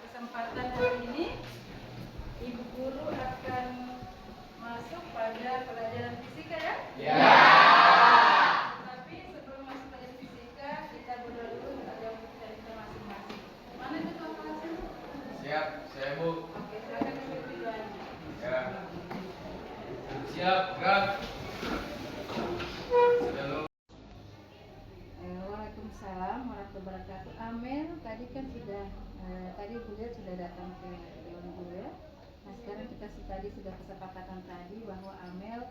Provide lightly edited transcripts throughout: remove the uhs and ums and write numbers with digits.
kesempatan hari ini Ibu Guru akan masuk pada pelajaran fisika ya? Ya. Tapi sebelum masuk pelajaran fisika, kita berdoa dulu minta jawab dari kita masing-masing. Mana itu tuan kelasnya? Siap, saya Bu. Oke, silakan ikuti doanya. Ya. Siap, gerak. Sudah lu. Waalaikumsalam warahmatullahi wabarakatuh. Amel tadi kan sudah tadi Bu lihat sudah datang ke Dewan Guru ya. Nah sekarang kita tadi sudah kesepakatan tadi bahwa Amel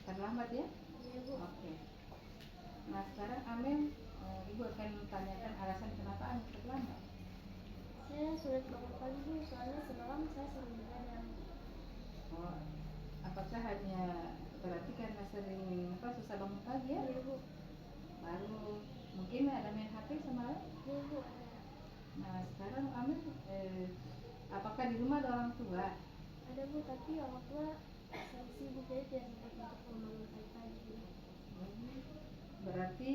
terlambat ya. Oke. Nah sekarang Amel Ibu akan tanyakan alasan kenapa Amel terlambat. Saya sulit bangun pagi Bu, soalnya semalam saya sering begadang. Oh, apakah hanya berarti karena sering susah bangun pagi ya? Iya Bu. Baru mungkin ada main HP semalam? Iya Bu. Nah sekarang Amel apakah di rumah ada orang tua? Ada Bu, tapi orang tua sering sibuk jadi tidak sempat untuk membangun pagi-pagi. Berarti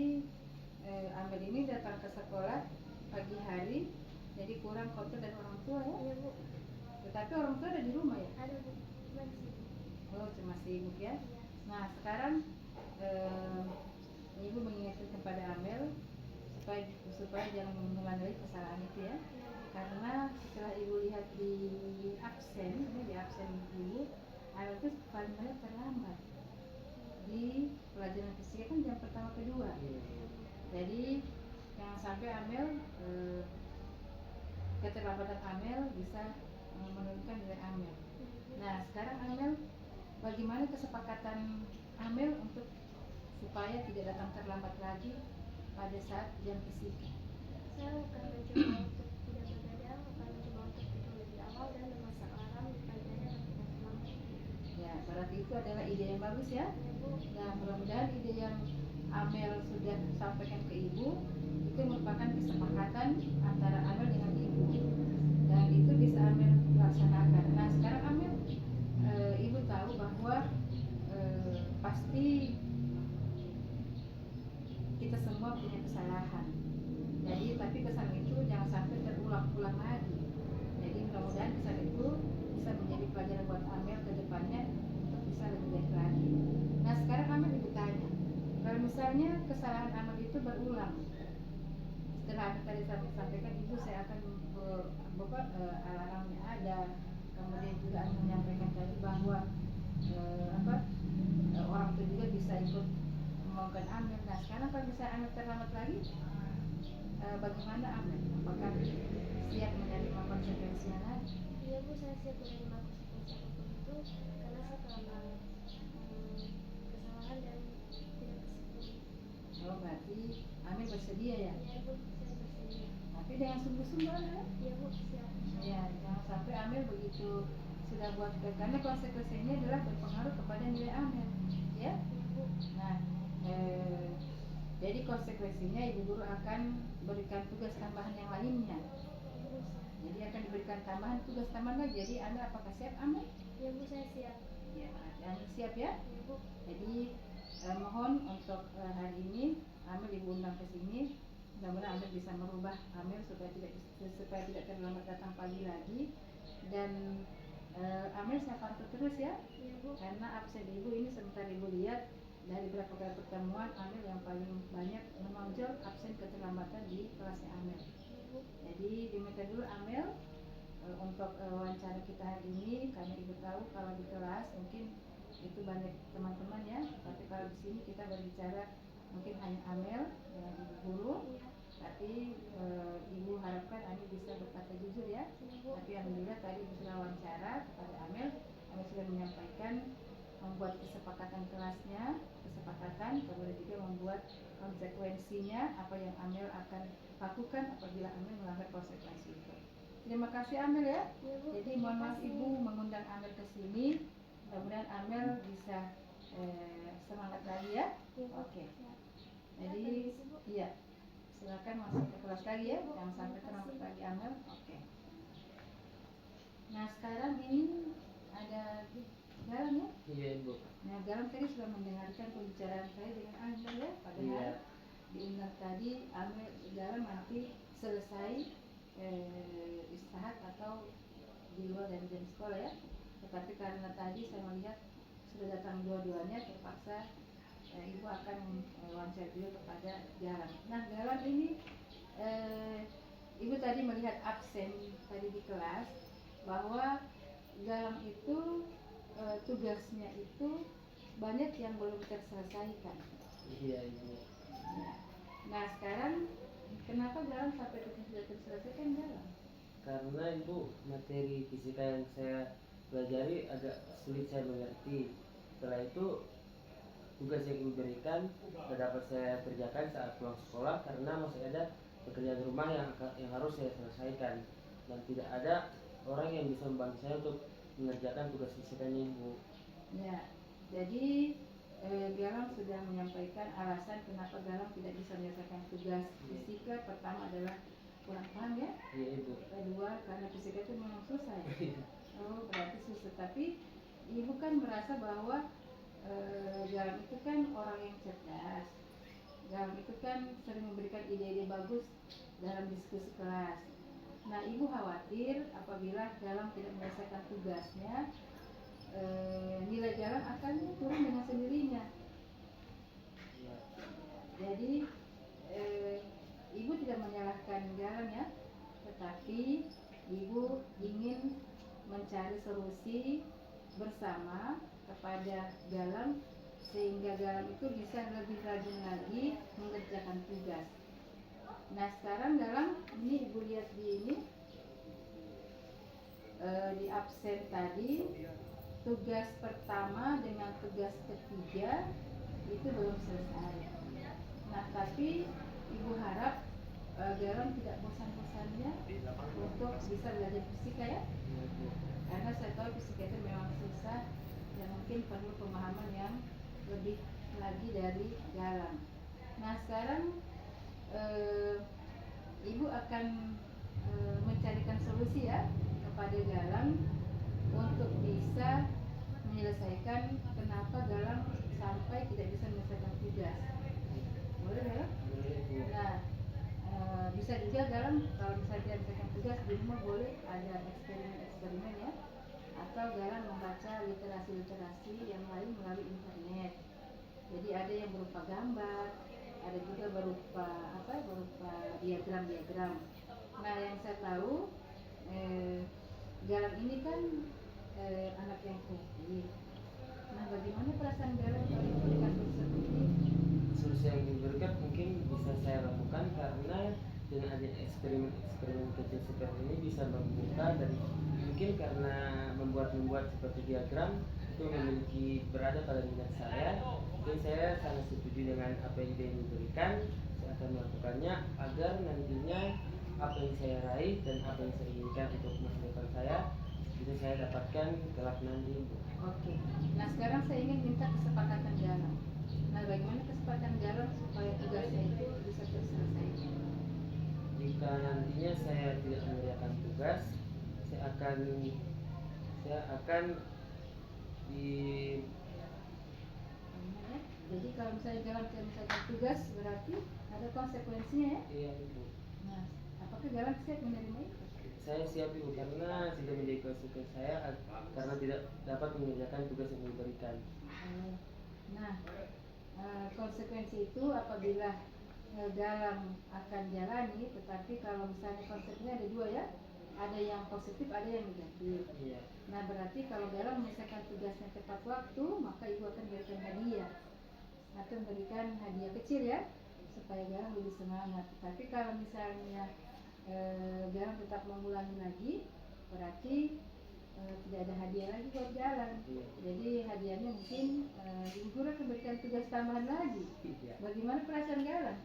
Amel ini datang ke sekolah pagi hari, jadi kurang kontrol dari orang tua ya? Iya Bu. Tetapi orang tua ada di rumah ya? Ada Bu, cuma di sini. Oh cuma sibuk ya? Iya. Nah sekarang Ibu mengingatkan kepada Amel supaya jangan mengulangi kesalahan itu ya. Iya. Karena setelah Ibu lihat di absen Ibu, Amel itu paling banyak terlambat di pelajaran fisika kan jam pertama kedua. Jadi jangan sampai Amel keterlambatan Amel bisa menurunkan nilai Amel. Nah sekarang Amel, bagaimana kesepakatan Amel untuk supaya tidak datang terlambat lagi pada saat jam fisika? Saya akan mencoba untuk tidak begadang, akan mencoba untuk tidur lebih awal dan memasang alarm di paginya agar tidak terlambat. Ya, berarti itu adalah ide yang bagus ya. Iya Bu. Nah, mudah-mudahan ide yang Amel sudah sampaikan ke Ibu itu merupakan kesepakatan antara Amel dengan Ibu, dan itu bisa Amel laksanakan. Nah, sekarang Amel, Ibu tahu bahwa pasti kita semua punya kesalahan. Jadi, tapi kesalahan itu jangan sampai terulang-ulang lagi. Jadi, mudah-mudahan kesalahan itu bisa menjadi pelajaran buat Amel ke depannya untuk bisa lebih baik lagi. Nah, sekarang Amel Ibu tanya, kalau misalnya kesalahan Amel itu berulang, setelah Amel tadi sampaikan Ibu saya akan alarmnya ada, kemudian juga Amel menyampaikan tadi bahwa orang tua juga bisa ikut membangun Amel. Nah, sekarang kalau misalnya Amel terlambat lagi, bagaimana Amel? Apakah siap menerima konsekuensinya lagi? Iya Bu, saya siap menerima konsekuensi apapun itu karena saya telah kesalahan dan tidak disiplin. Oh, berarti Amel bersedia ya? Iya Bu, saya bersedia. Tapi dengan sungguh-sungguh ya? Iya Bu, siap. Ya, jangan sampai Amel begitu sudah buat, karena konsekuensinya adalah berpengaruh kepada nilai Amel, ya? Iya Bu. Nah, jadi konsekuensinya Ibu Guru akan berikan tugas tambahan yang lainnya. Iya Bu, siap. Jadi akan diberikan tugas tambahan lagi. Jadi Anda apakah siap Amel? Iya Bu, saya siap. Ya, Anda siap ya? Iya Bu. Jadi mohon untuk hari ini Amel Ibu undang ke sini. Mudah-mudahan Amel bisa merubah Amel supaya tidak terlambat datang pagi lagi. Dan Amel saya pantau terus ya. Iya Bu. Karena absen Ibu ini sebentar Ibu lihat dari beberapa kali pertemuan Amel yang paling banyak menonjol absen keterlambatan di kelasnya Amel. Iya Bu. Jadi diminta dulu Amel untuk wawancara kita hari ini, karena Ibu tahu kalau di kelas mungkin itu banyak teman-teman ya, tapi kalau di sini kita berbicara mungkin hanya Amel dengan Ibu Guru. Iya. Tapi Ibu harapkan Amel bisa berkata jujur ya. Iya Bu. Tapi alhamdulillah tadi Ibu sudah wawancara kepada Amel sudah menyampaikan membuat kesepakatan kelasnya, kemudian juga membuat konsekuensinya apa yang Amel akan lakukan apabila Amel melanggar konsekuensi itu. Terima kasih Amel ya. Iya Bu. Jadi mohon maaf Ibu mengundang Amel ke sini. Mudah-mudahan Amel bisa semangat lagi ya. Iya Bu. Oke. Siap. Jadi iya, silakan masuk ke kelas lagi ya. Jangan sampai terlambat lagi Amel. Oke. Nah sekarang ini ada Garam ya? Iya Ibu. Nah Garam tadi sudah mendengarkan pembicaraan saya dengan Amel ya. Padahal diundang tadi Amel Garam nanti selesai istirahat atau di luar dari jam sekolah ya. Tetapi karena tadi saya melihat sudah datang dua-duanya, terpaksa ibu akan wawancara dulu kepada Galang. Nah, Galang ini ibu tadi melihat absen tadi di kelas bahwa Galang itu tugasnya itu banyak yang belum terselesaikan. Iya ibu. Nah, sekarang kenapa Galang sampai tidak terselesaikan Galang? Karena ibu materi fisika yang saya pelajari agak sulit saya mengerti. Setelah itu tugas yang ibu berikan tidak dapat saya kerjakan saat pulang sekolah karena masih ada pekerjaan rumah yang harus saya selesaikan dan tidak ada orang yang bisa membantu saya untuk mengerjakan tugas fisikanya ibu. Ya, jadi Galang sudah menyampaikan alasan kenapa Galang tidak bisa menyelesaikan tugas fisika. Pertama adalah kurang paham ya. Iya ibu. Kedua karena fisika itu memang susah ya. Oh, berarti susah. Tapi ibu kan merasa bahwa Galang itu kan orang yang cerdas. Galang itu kan sering memberikan ide-ide bagus dalam diskusi kelas. Nah, ibu khawatir apabila Galang tidak menyelesaikan tugasnya, nilai Galang akan turun dengan sendirinya. Ya. Jadi ibu tidak menyalahkan Galang ya, tetapi ibu ingin mencari solusi bersama kepada Galang sehingga Galang itu bisa lebih rajin lagi mengerjakan tugas. Nah, sekarang Galang ini ibu lihat di absen tadi, tugas pertama dengan tugas ketiga itu belum selesai. Nah, tapi ibu harap Galang tidak bosan-bosannya untuk bisa belajar fisika ya, karena saya tahu fisika itu memang susah dan mungkin perlu pemahaman yang lebih lagi dari Galang. Nah, sekarang ibu akan mencarikan solusi ya kepada Galang untuk bisa menyelesaikan kenapa Galang sampai tidak bisa menyelesaikan tugas. Boleh Galang? Boleh ibu. Nah, bisa juga Galang kalau misalnya tidak menyelesaikan tugas di rumah boleh ada eksperimen ya, atau Galang membaca literasi yang lain melalui internet. Jadi ada yang berupa gambar, ada juga berupa diagram. Nah, yang saya tahu Galang ini kan anak yang kreatif. Nah, bagaimana perasaan Galang kalau diberikan seperti ini? Solusi yang diberikan mungkin bisa saya lakukan karena dengan adanya eksperimen kecil seperti ini bisa membuka dan mungkin karena membuat seperti diagram itu memiliki berada pada minat saya. Mungkin saya sangat setuju dengan apa yang ide diberikan. Saya akan melakukannya agar nantinya apa yang saya raih dan apa yang saya inginkan untuk masa depan saya bisa saya dapatkan kelak nanti. Oke. Nah, sekarang saya ingin minta kesepakatan Galang. Nah, bagaimana kesepakatan Galang supaya tugasnya itu bisa terselesaikan? Jika nantinya saya tidak mengerjakan tugas, saya akan di Jadi kalau misalnya Galang tidak menyelesaikan tugas berarti ada konsekuensinya ya? iya ibu. Nah, apakah Galang siap menerima itu? Saya siap ibu karena tidak menjadi konsekuensi saya karena tidak dapat mengerjakan tugas yang diberikan. Nah, konsekuensi itu apabila Galang akan jalani, tetapi kalau misalnya konsepnya ada dua ya, ada yang positif, ada yang negatif. Iya. Nah, berarti kalau Galang menyelesaikan tugasnya tepat waktu, maka ibu akan berikan hadiah atau memberikan hadiah kecil ya, supaya Galang lebih semangat. Tapi kalau misalnya Galang tetap mengulangi lagi, berarti tidak ada hadiah lagi buat Galang. Iya. Jadi hadiahnya mungkin ibu guru akan berikan tugas tambahan lagi. Iya. Bagaimana perasaan Galang?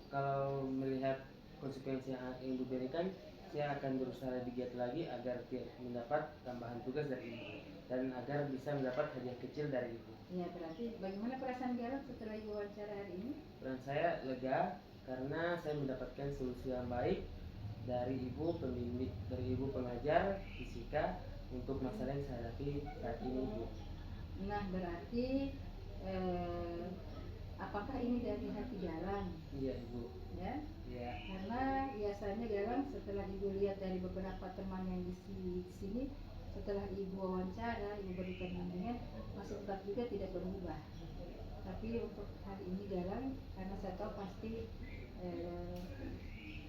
Kalau melihat konsekuensi yang diberikan, saya akan berusaha lebih giat lagi agar mendapat tambahan tugas dari ibu dan agar bisa mendapat hadiah kecil dari ibu. Ya, berarti bagaimana perasaan Galang setelah ibu wawancara hari ini? Dan saya lega karena saya mendapatkan solusi yang baik dari ibu pembimbing, dari ibu pengajar fisika untuk masalah yang saya hadapi saat ini ibu. Nah, berarti apakah ini dari hati Galang? Iya Ibu. Ya, Iya. karena biasanya Galang setelah Ibu lihat dari beberapa teman yang di sini, setelah Ibu wawancara, Ibu berikan bimbingan, masih tetap juga tidak berubah. Tapi untuk hari ini Galang, karena saya tahu pasti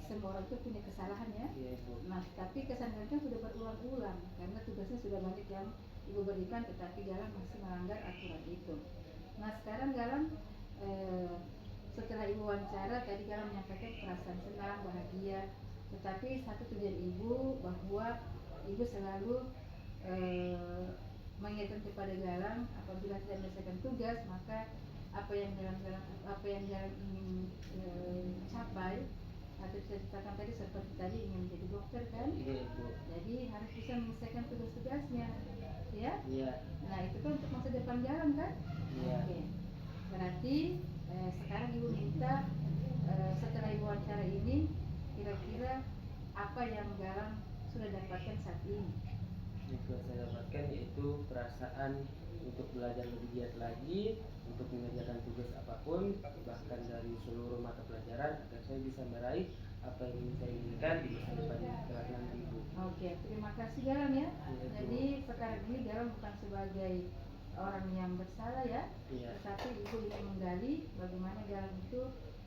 semua orang itu punya kesalahan ya. Iya Ibu. Nah, tapi kesalahannya sudah berulang-ulang karena tugasnya sudah banyak yang Ibu berikan, tetapi Galang masih melanggar aturan itu. Nah, sekarang Galang setelah Ibu wawancara tadi Galang menyampaikan perasaan senang, bahagia, tetapi satu tujuan Ibu bahwa Ibu selalu mengingatkan kepada Galang apabila tidak menyelesaikan tugas, maka apa yang Galang ingin capai atau ceritakan tadi seperti tadi ingin menjadi dokter kan? Iya Ibu. Jadi harus bisa menyelesaikan tugas-tugasnya, ya? Iya. Nah itu kan untuk masa depan Galang kan? Iya. Oke. Berarti sekarang Ibu minta setelah Ibu wawancara ini kira-kira apa yang Galang sudah dapatkan saat ini? Yang sudah saya dapatkan yaitu perasaan untuk belajar lebih giat lagi, untuk mengerjakan tugas apapun, bahkan dari seluruh mata pelajaran, agar saya bisa meraih apa yang ingin saya inginkan di masa depan kelak nanti Ibu. Oke, terima kasih Galang ya. Iya, Bu. Jadi sekarang ini Galang bukan sebagai orang yang bersalah ya, Iya. tetapi Ibu ingin menggali bagaimana Galang itu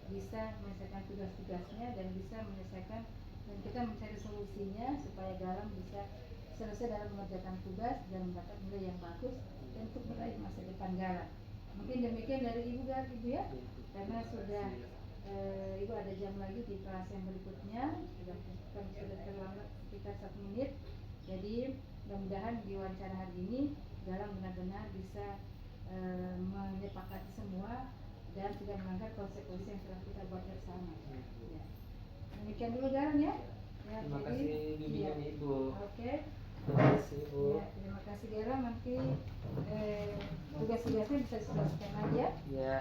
bisa menyelesaikan tugas-tugasnya dan bisa menyelesaikan, dan kita mencari solusinya supaya Galang bisa selesai dalam mengerjakan tugas dan mendapat nilai yang bagus dan untuk meraih masa depan Galang. Mungkin demikian dari Ibu ya, Iya, Bu. karena sudah Ibu ada jam lagi di kelas yang berikutnya, sudah terlambat sekitar 1 menit. Jadi mudah-mudahan di wawancara hari ini Galang benar-benar bisa menyepakati semua dan tidak melanggar konsekuensi yang telah kita buat bersama. Ya. Demikian dulu Galang ya. Ya, Terima jadi, kasih bimbingan iya. Ibu. Oke. Terima kasih Ibu. Ya, terima kasih Galang. Nanti tugas-tugasnya bisa diselesaikan lagi ya. Ya.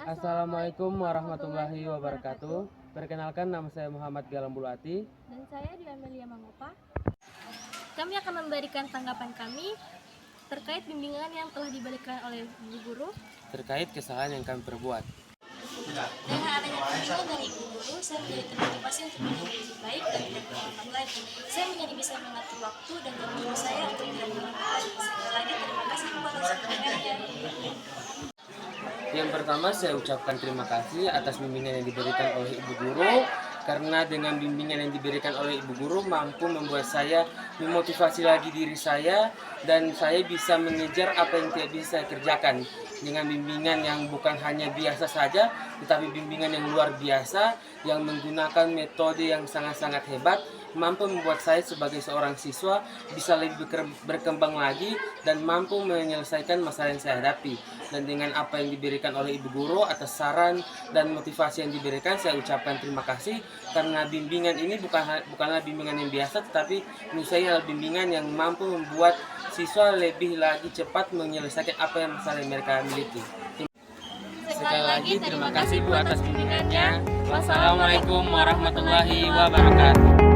Assalamualaikum warahmatullahi wabarakatuh. Perkenalkan, nama saya Muhammad Galang Bulati. Dan saya Dwi Amelia Mangopa. Kami akan memberikan tanggapan kami terkait bimbingan yang telah diberikan oleh ibu guru. Terkait kesalahan yang kami perbuat. Dengan adanya bimbingan dari ibu guru, saya menjadi termotivasi untuk menjadi lebih baik dan tidak mengulangi lagi. Saya menjadi bisa mengatur waktu dan waktu saya untuk tidak mengulangi lagi. Sekali lagi terima kasih atas bimbingannya. Yang pertama, saya ucapkan terima kasih atas bimbingan yang diberikan oleh ibu guru, karena dengan bimbingan yang diberikan oleh ibu guru mampu membuat saya memotivasi lagi diri saya dan saya bisa mengejar apa yang tidak bisa saya kerjakan. Dengan bimbingan yang bukan hanya biasa saja, tetapi bimbingan yang luar biasa yang menggunakan metode yang sangat-sangat hebat, mampu membuat saya sebagai seorang siswa bisa lebih berkembang lagi dan mampu menyelesaikan masalah yang saya hadapi. Dan dengan apa yang diberikan oleh ibu guru atas saran dan motivasi yang diberikan, saya ucapkan terima kasih, karena bimbingan ini bukanlah bimbingan yang biasa, tetapi menurut saya adalah bimbingan yang mampu membuat siswa lebih lagi cepat menyelesaikan apa yang masalah yang mereka miliki. Sekali lagi terima kasih Bu atas bimbingannya. Wassalamualaikum warahmatullahi wabarakatuh.